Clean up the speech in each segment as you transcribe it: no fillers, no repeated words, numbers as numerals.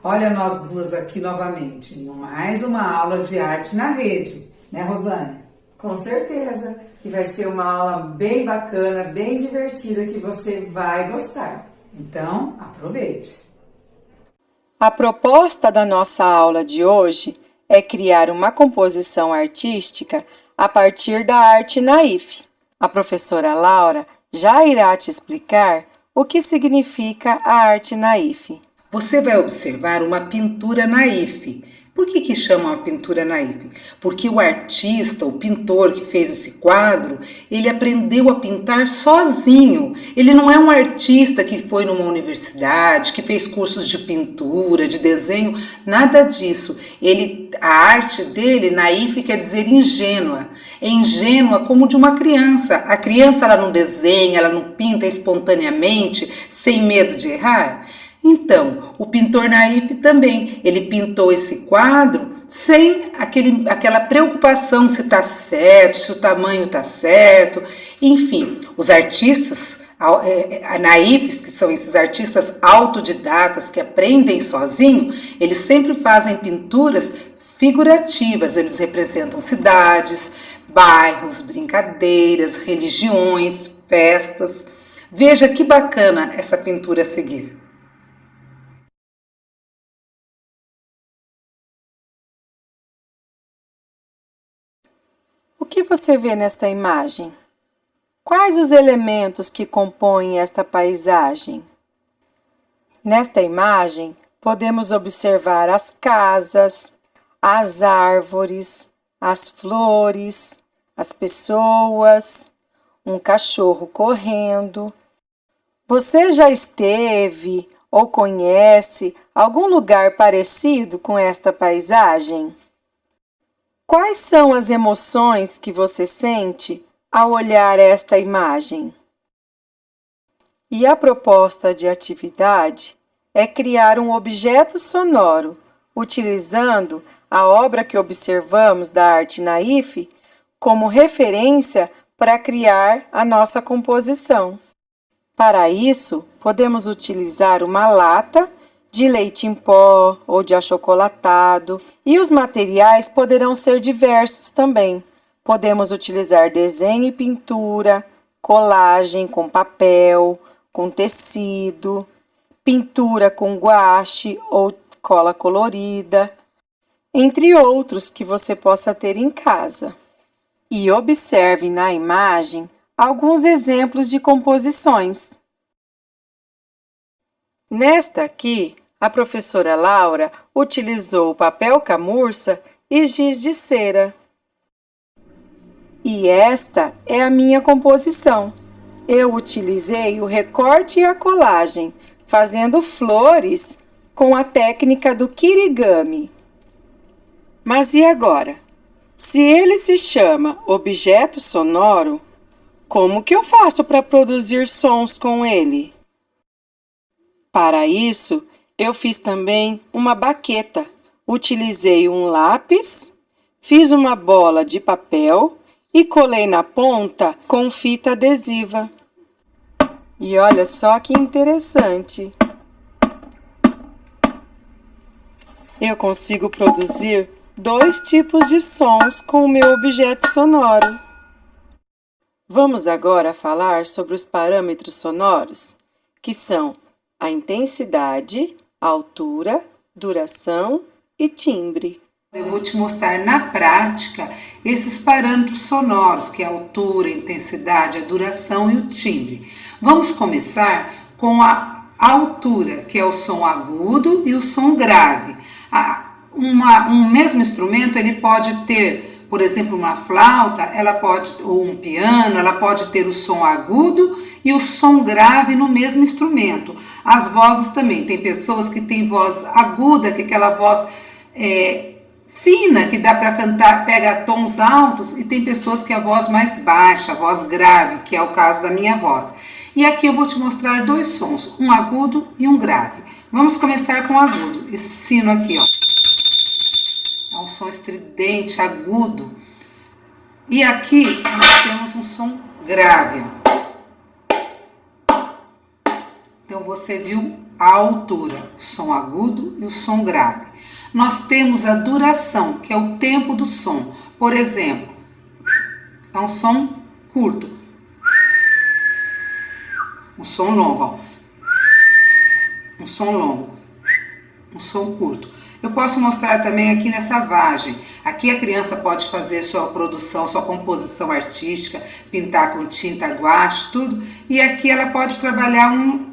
Olha nós duas aqui novamente, em mais uma aula de arte na rede, né, Rosane? Com certeza, e vai ser uma aula bem bacana, bem divertida, que você vai gostar. Então, aproveite! A proposta da nossa aula de hoje é criar uma composição artística a partir da arte naif. A professora Laura já irá te explicar o que significa a arte naif. Você vai observar uma pintura naif. Por que chama uma pintura naif? Porque o artista, o pintor que fez esse quadro, ele aprendeu a pintar sozinho. Ele não é um artista que foi numa universidade, que fez cursos de pintura, de desenho, nada disso. A arte dele, naif, quer dizer ingênua. É ingênua como de uma criança. A criança, ela não desenha, ela não pinta espontaneamente, sem medo de errar. Então, o pintor naif também, ele pintou esse quadro sem aquela preocupação se está certo, se o tamanho está certo. Enfim, os artistas naifes, que são esses artistas autodidatas que aprendem sozinho, eles sempre fazem pinturas figurativas, eles representam cidades, bairros, brincadeiras, religiões, festas. Veja que bacana essa pintura a seguir. O que você vê nesta imagem? Quais os elementos que compõem esta paisagem? Nesta imagem, podemos observar as casas, as árvores, as flores, as pessoas, um cachorro correndo. Você já esteve ou conhece algum lugar parecido com esta paisagem? Quais são as emoções que você sente ao olhar esta imagem? E a proposta de atividade é criar um objeto sonoro, utilizando a obra que observamos da arte naif como referência para criar a nossa composição. Para isso, podemos utilizar uma lata de leite em pó ou de achocolatado, e os materiais poderão ser diversos também. Podemos utilizar desenho e pintura, colagem com papel, com tecido, pintura com guache ou cola colorida, entre outros que você possa ter em casa. E observe na imagem alguns exemplos de composições. Nesta aqui, a professora Laura utilizou papel camurça e giz de cera. E esta é a minha composição. Eu utilizei o recorte e a colagem, fazendo flores com a técnica do kirigami. Mas e agora? Se ele se chama objeto sonoro, como que eu faço para produzir sons com ele? Para isso, eu fiz também uma baqueta. Utilizei um lápis, fiz uma bola de papel e colei na ponta com fita adesiva. E olha só que interessante! Eu consigo produzir 2 tipos de sons com o meu objeto sonoro. Vamos agora falar sobre os parâmetros sonoros, que são a intensidade, a altura, duração e timbre. Eu vou te mostrar na prática esses parâmetros sonoros, que é a altura, a intensidade, a duração e o timbre. Vamos começar com a altura, que é o som agudo e o som grave. Um mesmo instrumento, ele pode ter, por exemplo, uma flauta, ou um piano, ela pode ter o som agudo e o som grave no mesmo instrumento. As vozes também, tem pessoas que têm voz aguda, que é aquela voz fina, que dá para cantar, pega tons altos, e tem pessoas que é a voz mais baixa, a voz grave, que é o caso da minha voz. E aqui eu vou te mostrar 2 sons, um agudo e um grave. Vamos começar com o agudo, esse sino aqui, ó. É um som estridente, agudo. E aqui nós temos um som grave, ó. Então você viu a altura, o som agudo e o som grave. Nós temos a duração, que é o tempo do som. Por exemplo, é um som curto. Um som longo, ó. Um som longo. Um som curto. Eu posso mostrar também aqui nessa vagem. Aqui a criança pode fazer sua produção, sua composição artística, pintar com tinta guache, tudo. E aqui ela pode trabalhar um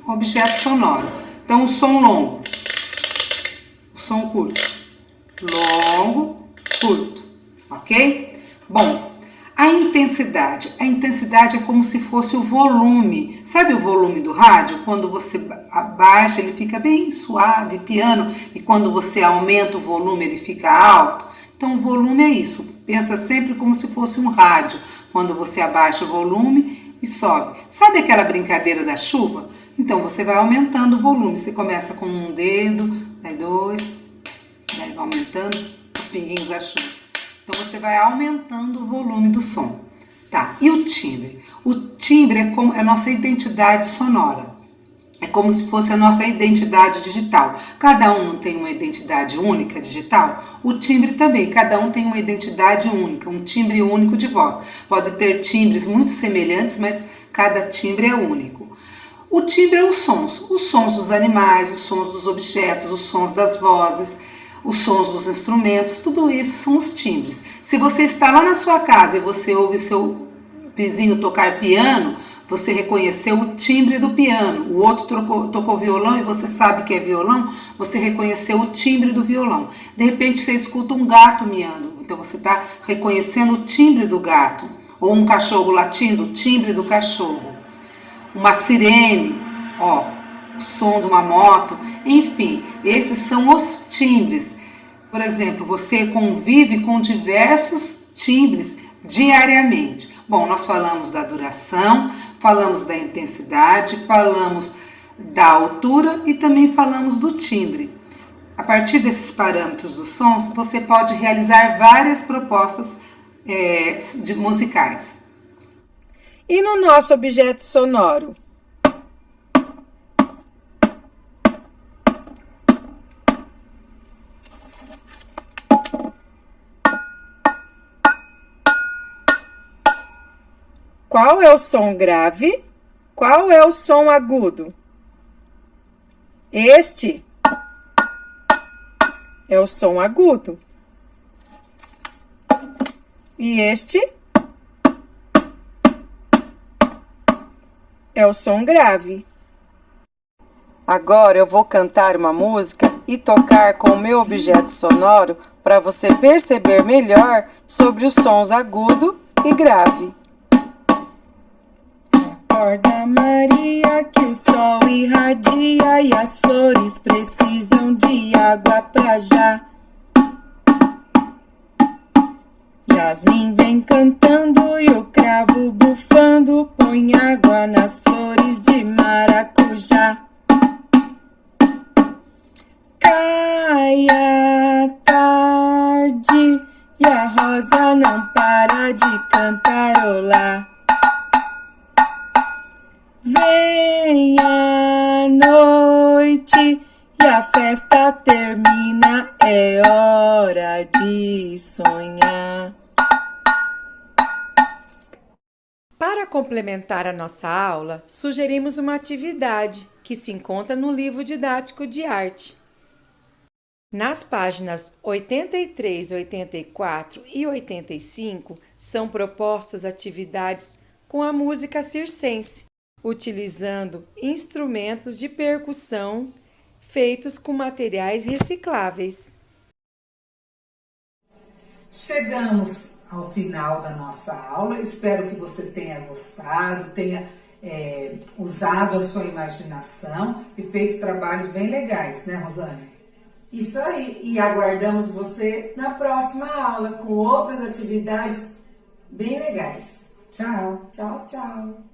objeto sonoro. Então, o som longo, o som curto, longo, curto, ok? Bom, a intensidade é como se fosse o volume. Sabe o volume do rádio? Quando você abaixa, ele fica bem suave, piano, e quando você aumenta o volume, ele fica alto. Então, o volume é isso. Pensa sempre como se fosse um rádio, quando você abaixa o volume e sobe. Sabe aquela brincadeira da chuva? Então, você vai aumentando o volume. Você começa com um dedo, aí dois, aí vai aumentando os pinguinhos da chuva. Então, você vai aumentando o volume do som. Tá, e o timbre? O timbre é a nossa identidade sonora. É como se fosse a nossa identidade digital. Cada um não tem uma identidade única digital? O timbre também. Cada um tem uma identidade única, um timbre único de voz. Pode ter timbres muito semelhantes, mas cada timbre é único. O timbre é os sons dos animais, os sons dos objetos, os sons das vozes, os sons dos instrumentos, tudo isso são os timbres. Se você está lá na sua casa e você ouve seu vizinho tocar piano, você reconheceu o timbre do piano. O outro tocou violão e você sabe que é violão, você reconheceu o timbre do violão. De repente você escuta um gato miando, então você está reconhecendo o timbre do gato. Ou um cachorro latindo, o timbre do cachorro. Uma sirene, ó, o som de uma moto, enfim, esses são os timbres. Por exemplo, você convive com diversos timbres diariamente. Bom, nós falamos da duração, falamos da intensidade, falamos da altura e também falamos do timbre. A partir desses parâmetros dos sons, você pode realizar várias propostas musicais. E no nosso objeto sonoro? Qual é o som grave? Qual é o som agudo? Este é o som agudo. E este é o som grave. Agora eu vou cantar uma música e tocar com o meu objeto sonoro para você perceber melhor sobre os sons agudo e grave. Acorda, Maria, que o sol irradia e as flores precisam de água pra já. Jasmim vem cantando e o cravo bufando, põe água nas flores de maracujá. Cai a tarde e a rosa não para de cantarolar. Vem a noite e a festa termina, é hora de sonhar. Para complementar a nossa aula, sugerimos uma atividade que se encontra no livro didático de arte. Nas páginas 83, 84 e 85 são propostas atividades com a música circense, utilizando instrumentos de percussão feitos com materiais recicláveis. Chegamos ao final da nossa aula. Espero que você tenha gostado, tenha usado a sua imaginação e feito trabalhos bem legais, né, Rosane? Isso aí, e aguardamos você na próxima aula com outras atividades bem legais. Tchau! Tchau, tchau!